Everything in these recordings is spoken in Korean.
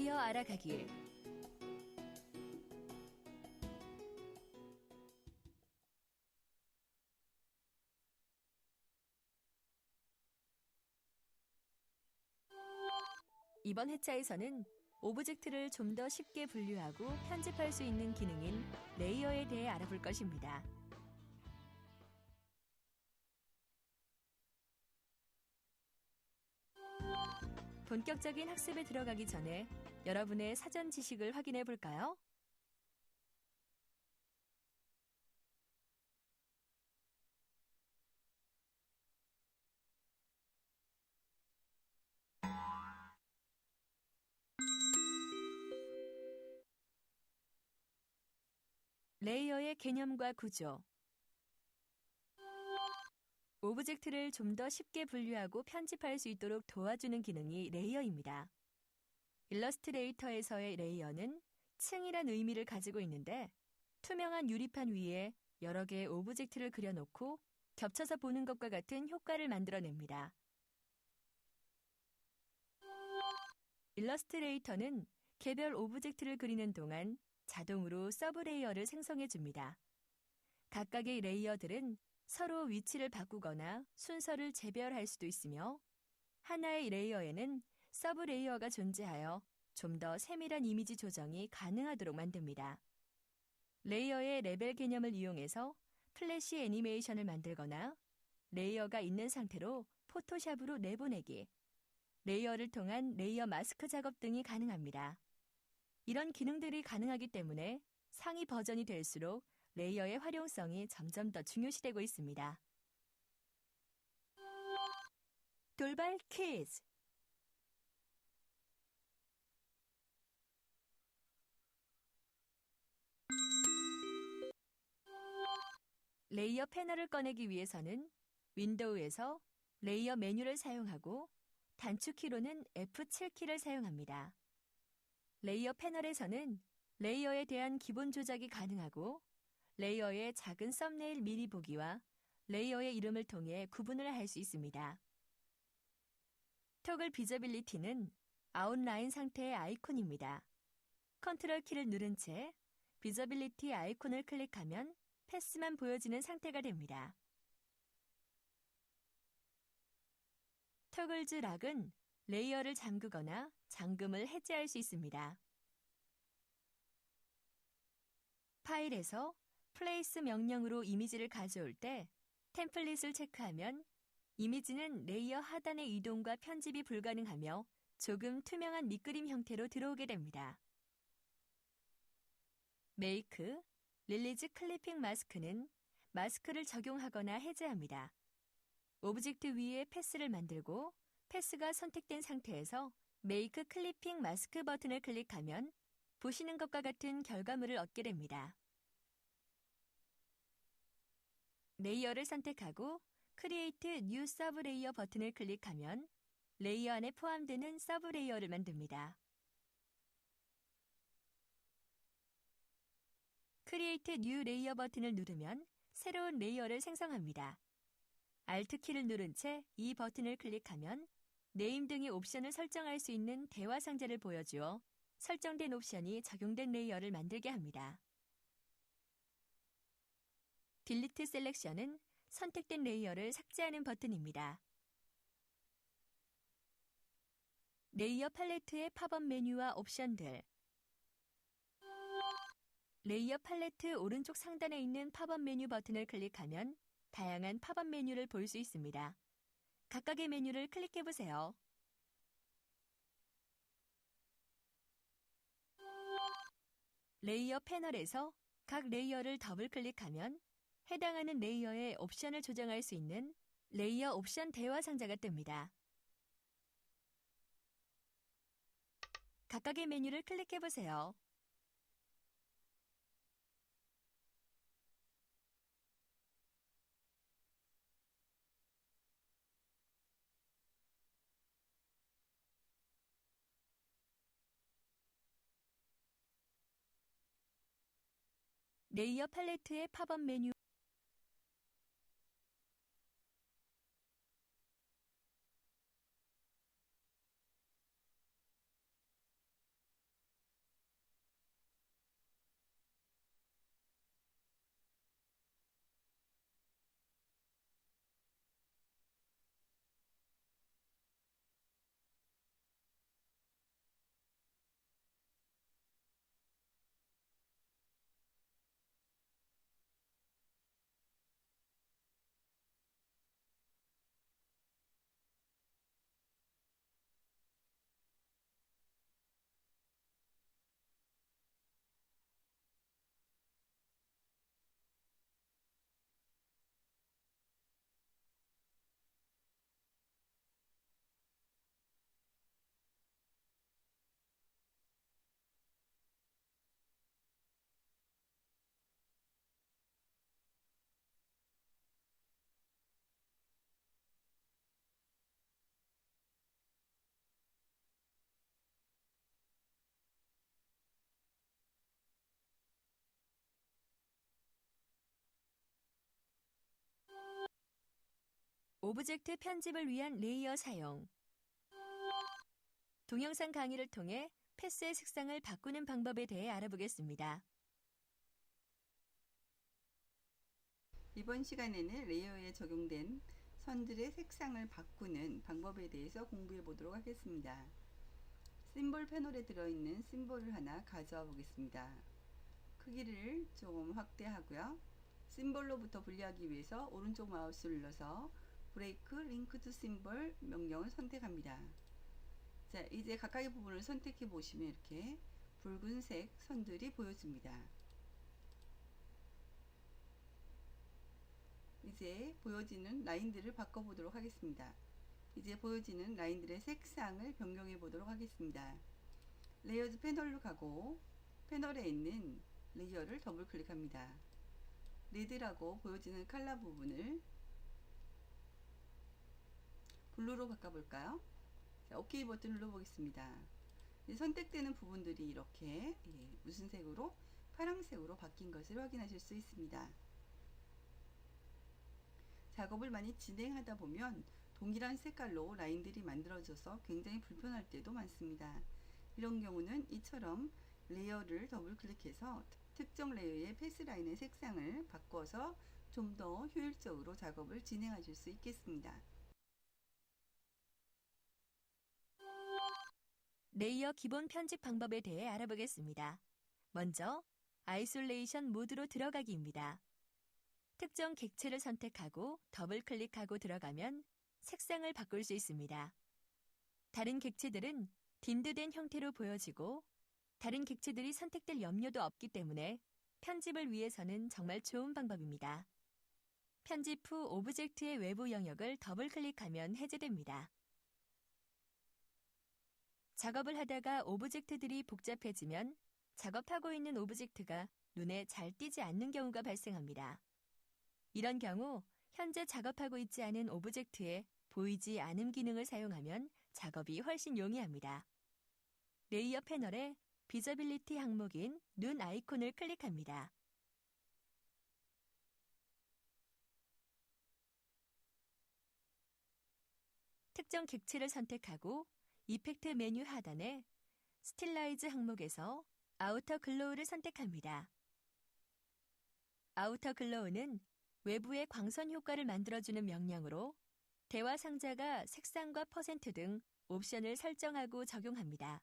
레이어 알아가기. 이번 회차에서는 오브젝트를 좀 더 쉽게 분류하고 편집할 수 있는 기능인 레이어에 대해 알아볼 것입니다. 본격적인 학습에 들어가기 전에 여러분의 사전 지식을 확인해 볼까요? 레이어의 개념과 구조. 오브젝트를 좀 더 쉽게 분류하고 편집할 수 있도록 도와주는 기능이 레이어입니다. 일러스트레이터에서의 레이어는 층이란 의미를 가지고 있는데 투명한 유리판 위에 여러 개의 오브젝트를 그려놓고 겹쳐서 보는 것과 같은 효과를 만들어냅니다. 일러스트레이터는 개별 오브젝트를 그리는 동안 자동으로 서브 레이어를 생성해줍니다. 각각의 레이어들은 서로 위치를 바꾸거나 순서를 재별할 수도 있으며 하나의 레이어에는 서브 레이어가 존재하여 좀 더 세밀한 이미지 조정이 가능하도록 만듭니다. 레이어의 레벨 개념을 이용해서 플래시 애니메이션을 만들거나 레이어가 있는 상태로 포토샵으로 내보내기, 레이어를 통한 레이어 마스크 작업 등이 가능합니다. 이런 기능들이 가능하기 때문에 상위 버전이 될수록 레이어의 활용성이 점점 더 중요시되고 있습니다. 돌발 퀴즈! 레이어 패널을 꺼내기 위해서는 윈도우에서 레이어 메뉴를 사용하고 단축키로는 F7키를 사용합니다. 레이어 패널에서는 레이어에 대한 기본 조작이 가능하고 레이어의 작은 썸네일 미리 보기와 레이어의 이름을 통해 구분을 할 수 있습니다. 토글 비저빌리티는 아웃라인 상태의 아이콘입니다. 컨트롤 키를 누른 채 비저빌리티 아이콘을 클릭하면 패스만 보여지는 상태가 됩니다. 토글즈 락은 레이어를 잠그거나 잠금을 해제할 수 있습니다. 파일에서 플레이스 명령으로 이미지를 가져올 때 템플릿을 체크하면 이미지는 레이어 하단의 이동과 편집이 불가능하며 조금 투명한 밑그림 형태로 들어오게 됩니다. 메이크, 릴리즈 클리핑 마스크는 마스크를 적용하거나 해제합니다. 오브젝트 위에 패스를 만들고 패스가 선택된 상태에서 메이크 클리핑 마스크 버튼을 클릭하면 보시는 것과 같은 결과물을 얻게 됩니다. 레이어를 선택하고 크리에이트 뉴 서브 레이어 버튼을 클릭하면 레이어 안에 포함되는 서브 레이어를 만듭니다. 크리에이트 뉴 레이어 버튼을 누르면 새로운 레이어를 생성합니다. Alt 키를 누른 채 이 버튼을 클릭하면 네임 등의 옵션을 설정할 수 있는 대화 상자를 보여주어 설정된 옵션이 적용된 레이어를 만들게 합니다. 딜리트 셀렉션은 선택된 레이어를 삭제하는 버튼입니다. 레이어 팔레트의 팝업 메뉴와 옵션들. 레이어 팔레트 오른쪽 상단에 있는 팝업 메뉴 버튼을 클릭하면 다양한 팝업 메뉴를 볼 수 있습니다. 각각의 메뉴를 클릭해보세요. 레이어 패널에서 각 레이어를 더블 클릭하면 해당하는 레이어의 옵션을 조정할 수 있는 레이어 옵션 대화 상자가 뜹니다. 각각의 메뉴를 클릭해보세요. 레이어 팔레트의 팝업 메뉴 오브젝트 편집을 위한 레이어 사용. 동영상 강의를 통해 패스의 색상을 바꾸는 방법에 대해 알아보겠습니다. 이번 시간에는 레이어에 적용된 선들의 색상을 바꾸는 방법에 대해서 공부해 보도록 하겠습니다. 심볼 패널에 들어있는 심볼을 하나 가져와 보겠습니다. 크기를 조금 확대하고요. 심볼로부터 분리하기 위해서 오른쪽 마우스를 눌러서 브레이크 링크 투 심볼 명령을 선택합니다. 자, 이제 각각의 부분을 선택해 보시면 이렇게 붉은색 선들이 보여집니다. 이제 보여지는 라인들을 바꿔보도록 하겠습니다. 이제 보여지는 라인들의 색상을 변경해 보도록 하겠습니다. 레이어드 패널로 가고 패널에 있는 레이어를 더블 클릭합니다. 레드라고 보여지는 컬러 부분을 블루로 바꿔볼까요? 자, OK 버튼 눌러보겠습니다. 선택되는 부분들이 이렇게 무슨 색으로? 파란색으로 바뀐 것을 확인하실 수 있습니다. 작업을 많이 진행하다 보면 동일한 색깔로 라인들이 만들어져서 굉장히 불편할 때도 많습니다. 이런 경우는 이처럼 레이어를 더블 클릭해서 특정 레이어의 패스 라인의 색상을 바꿔서 좀 더 효율적으로 작업을 진행하실 수 있겠습니다. 레이어 기본 편집 방법에 대해 알아보겠습니다. 먼저 아이솔레이션 모드로 들어가기입니다. 특정 객체를 선택하고 더블 클릭하고 들어가면 색상을 바꿀 수 있습니다. 다른 객체들은 딘드된 형태로 보여지고 다른 객체들이 선택될 염려도 없기 때문에 편집을 위해서는 정말 좋은 방법입니다. 편집 후 오브젝트의 외부 영역을 더블 클릭하면 해제됩니다. 작업을 하다가 오브젝트들이 복잡해지면 작업하고 있는 오브젝트가 눈에 잘 띄지 않는 경우가 발생합니다. 이런 경우 현재 작업하고 있지 않은 오브젝트에 보이지 않음 기능을 사용하면 작업이 훨씬 용이합니다. 레이어 패널에 비저빌리티 항목인 눈 아이콘을 클릭합니다. 특정 객체를 선택하고 이펙트 메뉴 하단에 스틸라이즈 항목에서 아우터 글로우를 선택합니다. 아우터 글로우는 외부의 광선 효과를 만들어주는 명령으로 대화 상자가 색상과 퍼센트 등 옵션을 설정하고 적용합니다.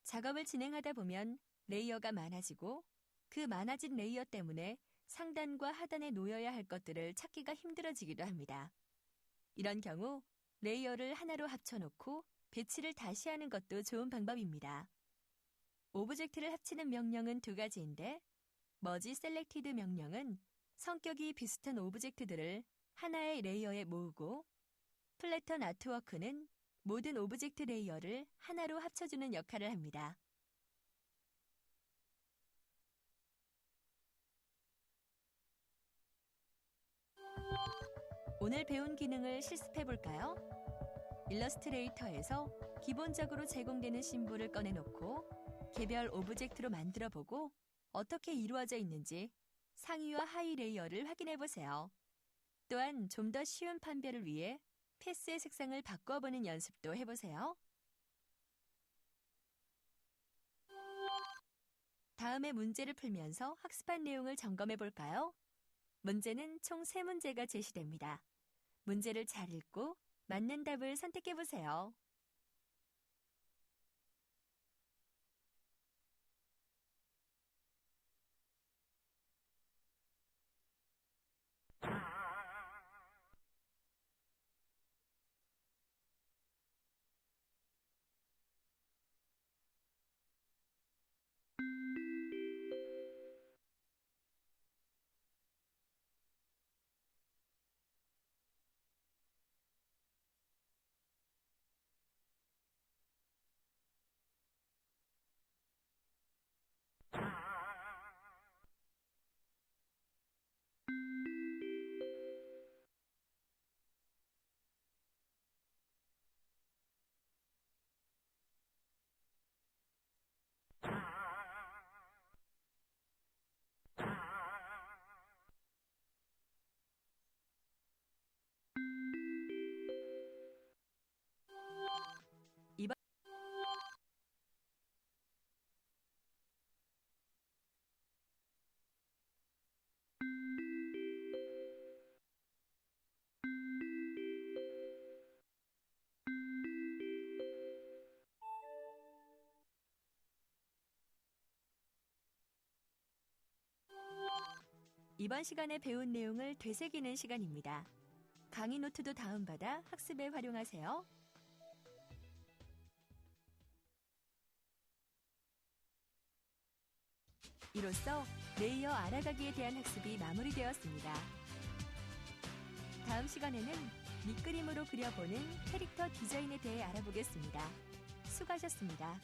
작업을 진행하다 보면 레이어가 많아지고 그 많아진 레이어 때문에 상단과 하단에 놓여야 할 것들을 찾기가 힘들어지기도 합니다. 이런 경우 레이어를 하나로 합쳐놓고 배치를 다시 하는 것도 좋은 방법입니다. 오브젝트를 합치는 명령은 두 가지인데 머지 셀렉티드 명령은 성격이 비슷한 오브젝트들을 하나의 레이어에 모으고 플래턴 아트워크는 모든 오브젝트 레이어를 하나로 합쳐주는 역할을 합니다. 오늘 배운 기능을 실습해 볼까요? 일러스트레이터에서 기본적으로 제공되는 심볼을 꺼내놓고 개별 오브젝트로 만들어 보고 어떻게 이루어져 있는지 상위와 하위 레이어를 확인해 보세요. 또한 좀 더 쉬운 판별을 위해 패스의 색상을 바꿔보는 연습도 해보세요. 다음에 문제를 풀면서 학습한 내용을 점검해 볼까요? 문제는 총 3문제가 제시됩니다. 문제를 잘 읽고 맞는 답을 선택해 보세요. 이번 시간에 배운 내용을 되새기는 시간입니다. 강의 노트도 다운받아 학습에 활용하세요. 이로써 레이어 알아가기에 대한 학습이 마무리되었습니다. 다음 시간에는 밑그림으로 그려보는 캐릭터 디자인에 대해 알아보겠습니다. 수고하셨습니다.